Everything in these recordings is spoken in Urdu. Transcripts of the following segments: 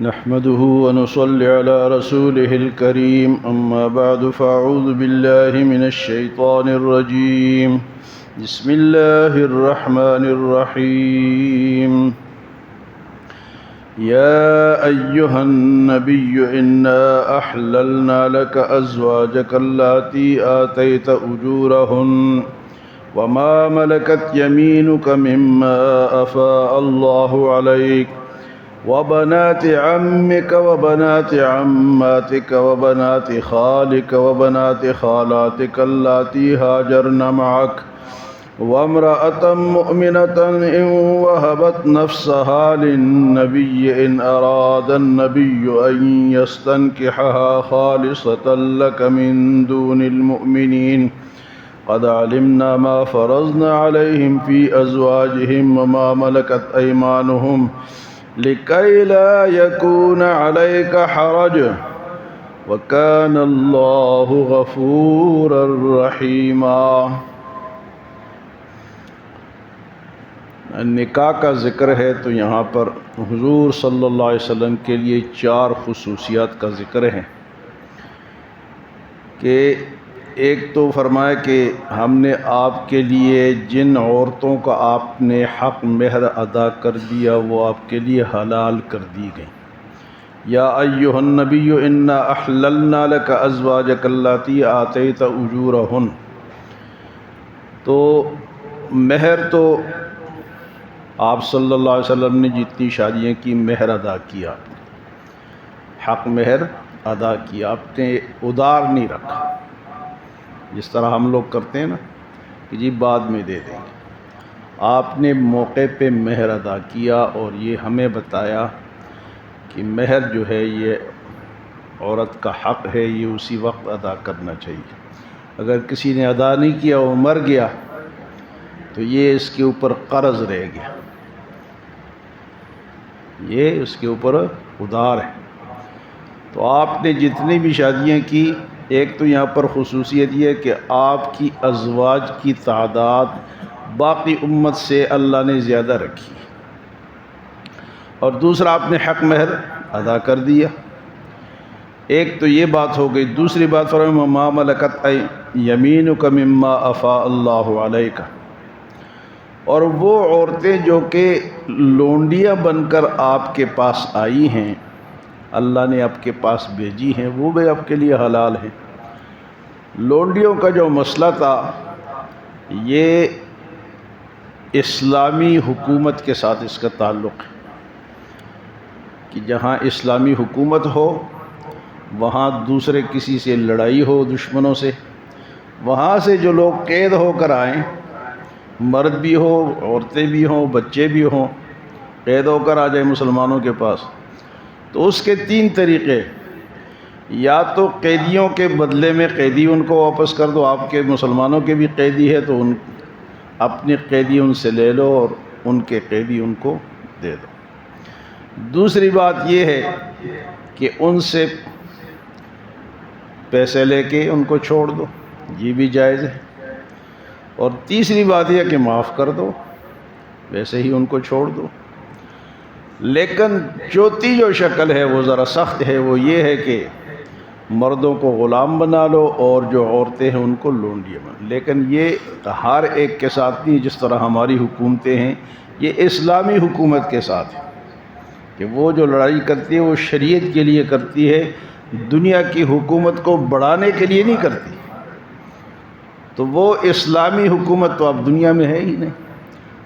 نحمده ونصلي على رسوله الكريم أما بعد فأعوذ بالله من الشيطان الرجيم بسم الله الرحمن الرحيم يا أيها النبي إنا أحللنا لك أزواجك اللاتي آتيت أجورهن وما ملكت يمينك مما أفاء الله عليك وبنات عمك وبنات عماتك وبنات خالك وبنات خالاتك اللاتي هاجرن معك وامرأة مؤمنة إن وهبت نفسها للنبي إن أراد النبي أن يستنكحها خالصة لك من دون المؤمنين قد علمنا ما فرضنا عليهم في أزواجهم وما ملكت أيمانهم لكي لا يكون عليك حرج وكان الله غفورا رحيما۔ نکاح کا ذکر ہے تو یہاں پر حضور صلی اللہ علیہ وسلم کے لیے 4 خصوصیات کا ذکر ہے کہ ایک تو فرمایا کہ ہم نے آپ کے لیے جن عورتوں کا آپ نے حق مہر ادا کر دیا وہ آپ کے لیے حلال کر دی گئیں۔ یا ایھا النبی انا احللنا لک ازواجک اللاتی آتیت اجورہن، تو مہر تو آپ صلی اللہ علیہ وسلم نے جتنی شادیاں کی مہر ادا کیا، حق مہر ادا کیا، آپ نے ادار نہیں رکھا جس طرح ہم لوگ کرتے ہیں نا کہ جی بعد میں دے دیں گے۔ آپ نے موقع پہ مہر ادا کیا اور یہ ہمیں بتایا کہ مہر جو ہے یہ عورت کا حق ہے، یہ اسی وقت ادا کرنا چاہیے۔ اگر کسی نے ادا نہیں کیا وہ مر گیا تو یہ اس کے اوپر قرض رہ گیا، یہ اس کے اوپر ادار ہے۔ تو آپ نے جتنی بھی شادیاں کی، ایک تو یہاں پر خصوصیت یہ ہے کہ آپ کی ازواج کی تعداد باقی امت سے اللہ نے زیادہ رکھی، اور دوسرا آپ نے حق مہر ادا کر دیا۔ ایک تو یہ بات ہو گئی۔ دوسری بات فرمایا وما ملکت یمینک مما افاء اللہ علیک، اور وہ عورتیں جو کہ لونڈیاں بن کر آپ کے پاس آئی ہیں، اللہ نے آپ کے پاس بھیجی ہیں، وہ بھی آپ کے لیے حلال ہیں۔ لونڈیوں کا جو مسئلہ تھا یہ اسلامی حکومت کے ساتھ اس کا تعلق ہے کہ جہاں اسلامی حکومت ہو وہاں دوسرے کسی سے لڑائی ہو، دشمنوں سے، وہاں سے جو لوگ قید ہو کر آئیں، مرد بھی ہو، عورتیں بھی ہوں، بچے بھی ہوں، قید ہو کر آ جائیں مسلمانوں کے پاس، تو اس کے 3 طریقے۔ یا تو قیدیوں کے بدلے میں قیدی ان کو واپس کر دو، آپ کے مسلمانوں کے بھی قیدی ہے تو اپنی قیدی ان سے لے لو اور ان کے قیدی ان کو دے دو۔ دوسری بات یہ ہے کہ ان سے پیسے لے کے ان کو چھوڑ دو، یہ بھی جائز ہے۔ اور تیسری بات یہ کہ معاف کر دو، ویسے ہی ان کو چھوڑ دو۔ لیکن چوتھی جو شکل ہے وہ ذرا سخت ہے، وہ یہ ہے کہ مردوں کو غلام بنا لو اور جو عورتیں ہیں ان کو لونڈیاں بنا لو۔ لیکن یہ ہر ایک کے ساتھ نہیں، جس طرح ہماری حکومتیں ہیں، یہ اسلامی حکومت کے ساتھ ہے کہ وہ جو لڑائی کرتی ہے وہ شریعت کے لیے کرتی ہے، دنیا کی حکومت کو بڑھانے کے لیے نہیں کرتی۔ تو وہ اسلامی حکومت تو اب دنیا میں ہے ہی نہیں۔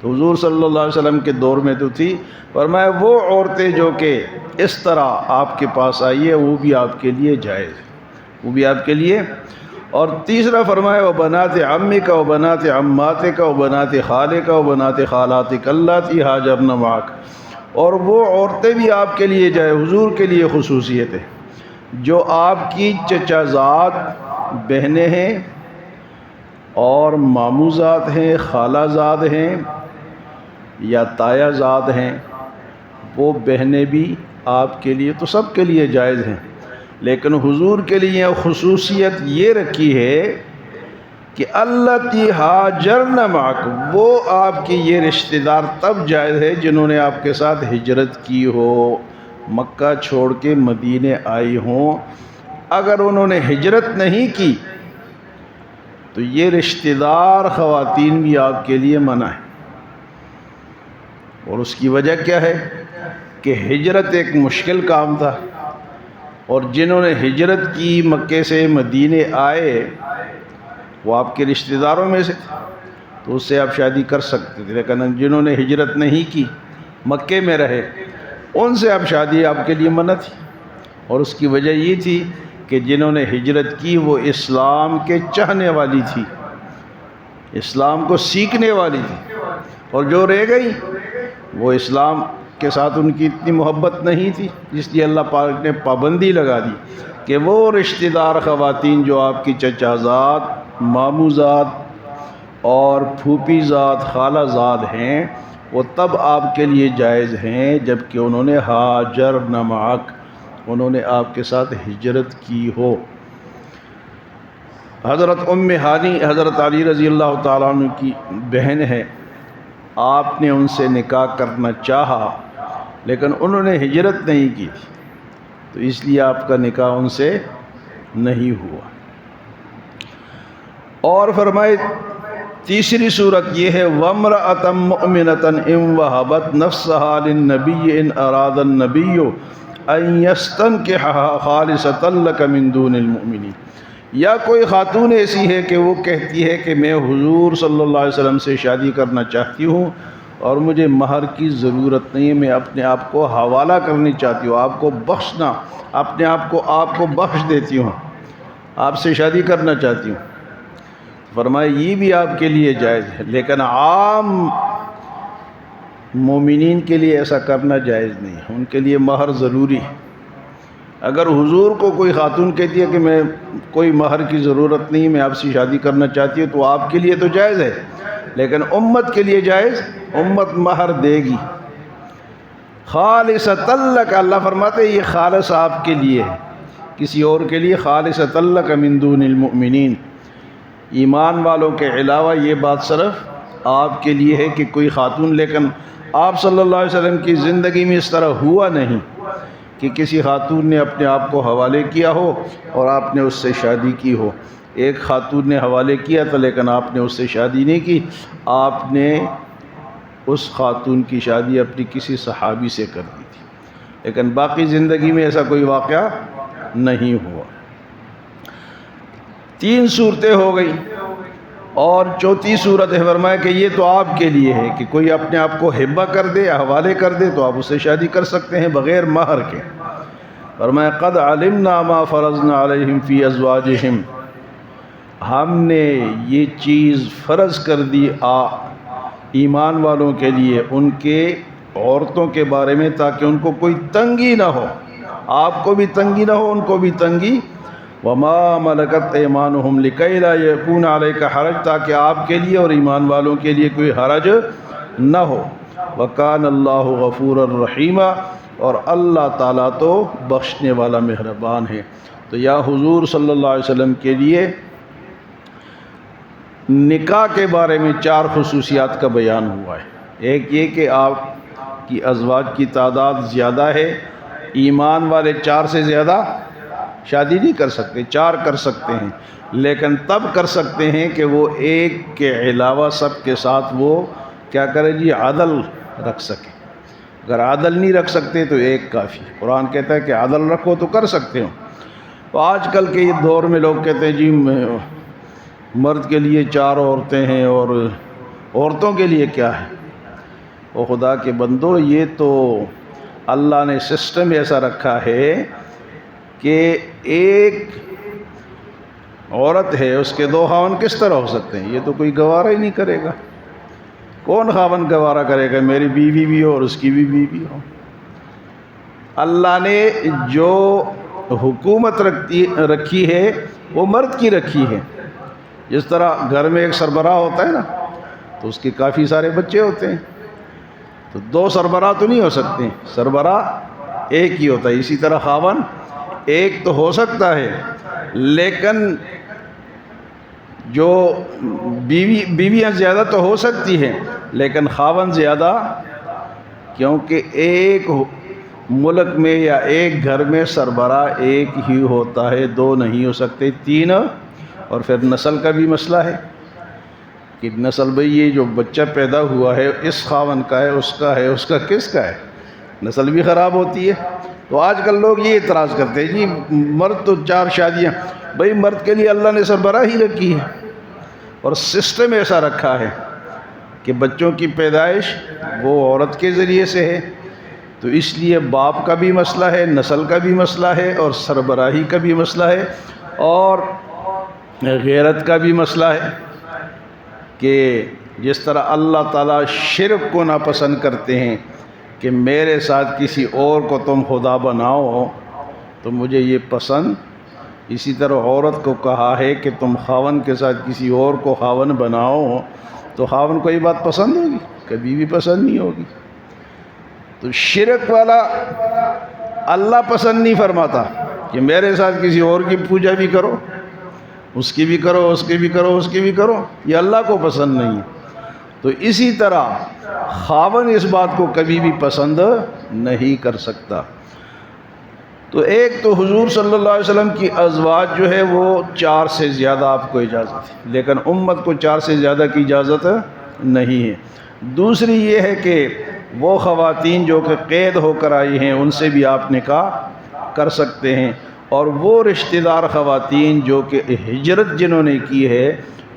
تو حضور صلی اللہ علیہ وسلم کے دور میں تو تھی۔ فرمایا وہ عورتیں جو کہ اس طرح آپ کے پاس آئی ہے وہ بھی آپ کے لیے جائز ہے، وہ بھی آپ کے لیے۔ اور تیسرا فرمایا وبنات عمک وبنات عماتک وبنات خالک وبنات خالاتک اللاتی ہاجرن معک، اور وہ عورتیں بھی آپ کے لیے جائز، حضور کے لیے خصوصیت ہے، جو آپ کی چچا زاد بہنیں ہیں اور ماموں زاد ہیں، خالہ زاد ہیں یا تایا زاد ہیں، وہ بہنیں بھی آپ کے لیے، تو سب کے لیے جائز ہیں۔ لیکن حضور کے لیے خصوصیت یہ رکھی ہے کہ اللتی ہاجرن معک، وہ آپ کی یہ رشتہ دار تب جائز ہے جنہوں نے آپ کے ساتھ ہجرت کی ہو، مکہ چھوڑ کے مدینے آئی ہوں، اگر انہوں نے ہجرت نہیں کی تو یہ رشتہ دار خواتین بھی آپ کے لیے منع ہے۔ اور اس کی وجہ کیا ہے کہ ہجرت ایک مشکل کام تھا، اور جنہوں نے ہجرت کی مکے سے مدینے آئے وہ آپ کے رشتہ داروں میں سے تو اس سے آپ شادی کر سکتے تھے، لیکن جنہوں نے ہجرت نہیں کی مکے میں رہے ان سے آپ شادی آپ کے لیے منع تھی۔ اور اس کی وجہ یہ تھی کہ جنہوں نے ہجرت کی وہ اسلام کے چاہنے والی تھی، اسلام کو سیکھنے والی تھی، اور جو رہ گئی وہ اسلام کے ساتھ ان کی اتنی محبت نہیں تھی، اس لیے اللہ پاک نے پابندی لگا دی کہ وہ رشتہ دار خواتین جو آپ کی چچا زاد، ماموں زاد اور پھوپھی زاد، خالہ زاد ہیں، وہ تب آپ کے لیے جائز ہیں جب کہ انہوں نے ہاجرن معک، انہوں نے آپ کے ساتھ ہجرت کی ہو۔ حضرت ام ہانی حضرت علی رضی اللہ تعالیٰ عنہ کی بہن ہے، آپ نے ان سے نکاح کرنا چاہا لیکن انہوں نے ہجرت نہیں کی تھی، تو اس لیے آپ کا نکاح ان سے نہیں ہوا۔ اور فرمائے تیسری صورت یہ ہے وَامْرَأَةً مُؤْمِنَةً إِن وَهَبَتْ نَفْسَهَا لِلنَّبِيِّ إِنْ أَرَادَ النَّبِيُّ أَن يَسْتَنكِحَهَا خَالِصَةً لَكَ مِن دُونِ الْمُؤْمِنِينَ، یا کوئی خاتون ایسی ہے کہ وہ کہتی ہے کہ میں حضور صلی اللہ علیہ وسلم سے شادی کرنا چاہتی ہوں اور مجھے مہر کی ضرورت نہیں ہے، میں اپنے آپ کو حوالہ کرنی چاہتی ہوں، آپ کو بخشنا، اپنے آپ کو بخش دیتی ہوں، آپ سے شادی کرنا چاہتی ہوں۔ فرمایا یہ بھی آپ کے لیے جائز ہے، لیکن عام مومنین کے لیے ایسا کرنا جائز نہیں ہے، ان کے لیے مہر ضروری ہے۔ اگر حضور کو کوئی خاتون کہتی ہے کہ میں کوئی مہر کی ضرورت نہیں، میں آپ سے شادی کرنا چاہتی ہوں، تو آپ کے لیے تو جائز ہے، لیکن امت کے لیے جائز، امت مہر دے گی خالصۃ لک، اللہ فرماتے ہیں یہ خالص آپ کے لیے ہے، کسی اور کے لیے خالصۃ لک من دون المؤمنین، ایمان والوں کے علاوہ یہ بات صرف آپ کے لیے ہے کہ کوئی خاتون، لیکن آپ صلی اللہ علیہ وسلم کی زندگی میں اس طرح ہوا نہیں کہ کسی خاتون نے اپنے آپ کو حوالے کیا ہو اور آپ نے اس سے شادی کی ہو۔ ایک خاتون نے حوالے کیا تھا لیکن آپ نے اس سے شادی نہیں کی، آپ نے اس خاتون کی شادی اپنی کسی صحابی سے کر دی تھی، لیکن باقی زندگی میں ایسا کوئی واقعہ نہیں ہوا۔ تین صورتیں ہو گئی، اور چوتھی صورت ہے فرمایا کہ یہ تو آپ کے لیے ہے کہ کوئی اپنے آپ کو ہبہ کر دے یا حوالے کر دے تو آپ اس سے شادی کر سکتے ہیں بغیر مہر کے۔ فرمایا قد علمنا ما فرضنا علیہم فی ازواجہم، ہم نے یہ چیز فرض کر دی ایمان والوں کے لیے ان کے عورتوں کے بارے میں، تاکہ ان کو کوئی تنگی نہ ہو، آپ کو بھی تنگی نہ ہو، ان کو بھی تنگی۔ وما ملکت ایمانہم لکی لا یکون علیک حرج، تاکہ آپ کے لیے اور ایمان والوں کے لیے کوئی حرج نہ ہو۔ وکان اللہ غفورا رحیما، اور اللہ تعالیٰ تو بخشنے والا مہربان ہے۔ تو یا حضور صلی اللہ علیہ وسلم کے لیے نکاح کے بارے میں چار خصوصیات کا بیان ہوا ہے۔ ایک یہ کہ آپ کی ازواج کی تعداد زیادہ ہے، ایمان والے چار سے زیادہ شادی نہیں کر سکتے، چار کر سکتے ہیں، لیکن تب کر سکتے ہیں کہ وہ ایک کے علاوہ سب کے ساتھ وہ کیا کرے جی، عدل رکھ سکے۔ اگر عدل نہیں رکھ سکتے تو ایک کافی، قرآن کہتا ہے کہ عدل رکھو تو کر سکتے ہو۔ تو آج کل کے یہ دور میں لوگ کہتے ہیں جی مرد کے لیے چار عورتیں ہیں اور عورتوں کے لیے کیا ہے۔ وہ خدا کے بندو، یہ تو اللہ نے سسٹم ایسا رکھا ہے کہ ایک عورت ہے اس کے دو خاوند کس طرح ہو سکتے ہیں؟ یہ تو کوئی گوارہ ہی نہیں کرے گا۔ کون خاوند گوارہ کرے گا میری بیوی بھی ہو اور اس کی بھی بیوی ہو؟ اللہ نے جو حکومت رکھی ہے وہ مرد کی رکھی ہے۔ جس طرح گھر میں ایک سربراہ ہوتا ہے نا، تو اس کے کافی سارے بچے ہوتے ہیں، تو دو سربراہ تو نہیں ہو سکتے، سربراہ ایک ہی ہوتا ہے۔ اسی طرح خاوند ایک تو ہو سکتا ہے، لیکن جو بیویاں زیادہ تو ہو سکتی ہیں لیکن خاوند زیادہ، کیونکہ ایک ملک میں یا ایک گھر میں سربراہ ایک ہی ہوتا ہے، دو نہیں ہو سکتے، تین. اور پھر نسل کا بھی مسئلہ ہے کہ نسل بھئی یہ جو بچہ پیدا ہوا ہے اس خاوند کا ہے، اس کا ہے، اس کا کس کا ہے، نسل بھی خراب ہوتی ہے. تو آج کل لوگ یہ اعتراض کرتے ہیں جی مرد تو 4 شادیاں. بھئی مرد کے لیے اللہ نے سربراہی رکھی ہے اور سسٹم ایسا رکھا ہے کہ بچوں کی پیدائش وہ عورت کے ذریعے سے ہے، تو اس لیے باپ کا بھی مسئلہ ہے، نسل کا بھی مسئلہ ہے، اور سربراہی کا بھی مسئلہ ہے، اور غیرت کا بھی مسئلہ ہے کہ جس طرح اللہ تعالیٰ شرک کو ناپسند کرتے ہیں کہ میرے ساتھ کسی اور کو تم خدا بناؤ تو مجھے یہ پسند، اسی طرح عورت کو کہا ہے کہ تم خاوند کے ساتھ کسی اور کو خاوند بناؤ تو خاوند کو یہ بات پسند ہوگی؟ کبھی بھی پسند نہیں ہوگی. تو شرک والا اللہ پسند نہیں فرماتا کہ میرے ساتھ کسی اور کی پوجا بھی کرو، اس کی بھی کرو، اس کی بھی کرو، اس کی بھی کرو، یہ اللہ کو پسند نہیں ہے. تو اسی طرح خاوند اس بات کو کبھی بھی پسند نہیں کر سکتا. تو ایک تو حضور صلی اللہ علیہ وسلم کی ازواج جو ہے وہ 4 سے زیادہ آپ کو اجازت ہے، لیکن امت کو 4 سے زیادہ کی اجازت نہیں ہے. دوسری یہ ہے کہ وہ خواتین جو کہ قید ہو کر آئی ہیں ان سے بھی آپ نکاح کر سکتے ہیں، اور وہ رشتہ دار خواتین جو کہ ہجرت جنہوں نے کی ہے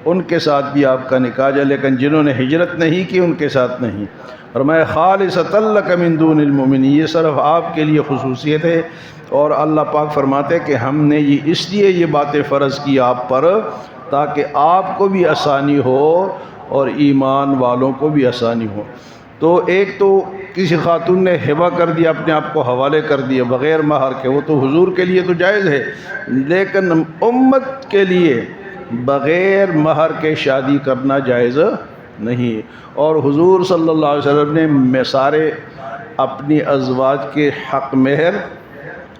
ان کے ساتھ بھی آپ کا نکاح ہے، لیکن جنہوں نے ہجرت نہیں کی ان کے ساتھ نہیں. فرمایا خالصۃ لک من دون المؤمنین، یہ صرف آپ کے لیے خصوصیت ہے. اور اللہ پاک فرماتے ہیں کہ ہم نے یہ اس لیے یہ باتیں فرض کی آپ پر تاکہ آپ کو بھی آسانی ہو اور ایمان والوں کو بھی آسانی ہو. تو ایک تو کسی خاتون نے ہبہ کر دیا، اپنے آپ کو حوالے کر دیا بغیر مہر کے، وہ تو حضور کے لیے تو جائز ہے، لیکن امت کے لیے بغیر مہر کے شادی کرنا جائز نہیں. اور حضور صلی اللہ علیہ وسلم نے سارے اپنی ازواج کے حق مہر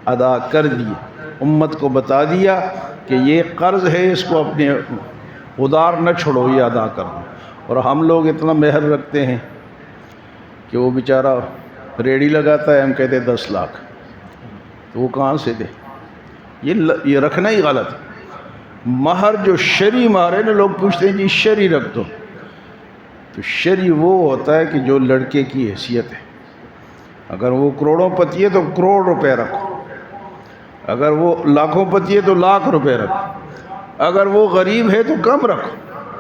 ادا کر دیے، امت کو بتا دیا کہ یہ قرض ہے، اس کو اپنے ادار نہ چھوڑو، یہ ادا کر دو. اور ہم لوگ اتنا مہر رکھتے ہیں کہ وہ بیچارہ ریڑھی لگاتا ہے، ہم کہتے ہیں 10 لاکھ، تو وہ کہاں سے دے؟ یہ رکھنا ہی غلط ہے. مہر جو شرعی مہر ہے نا، لوگ پوچھتے ہیں جی شرعی رکھ دو، تو شرعی وہ ہوتا ہے کہ جو لڑکے کی حیثیت ہے. اگر وہ کروڑوں پتی ہے تو کروڑ روپے رکھو، اگر وہ لاکھوں پتی ہے تو 1,00,000 روپے رکھو، اگر وہ غریب ہے تو کم رکھو.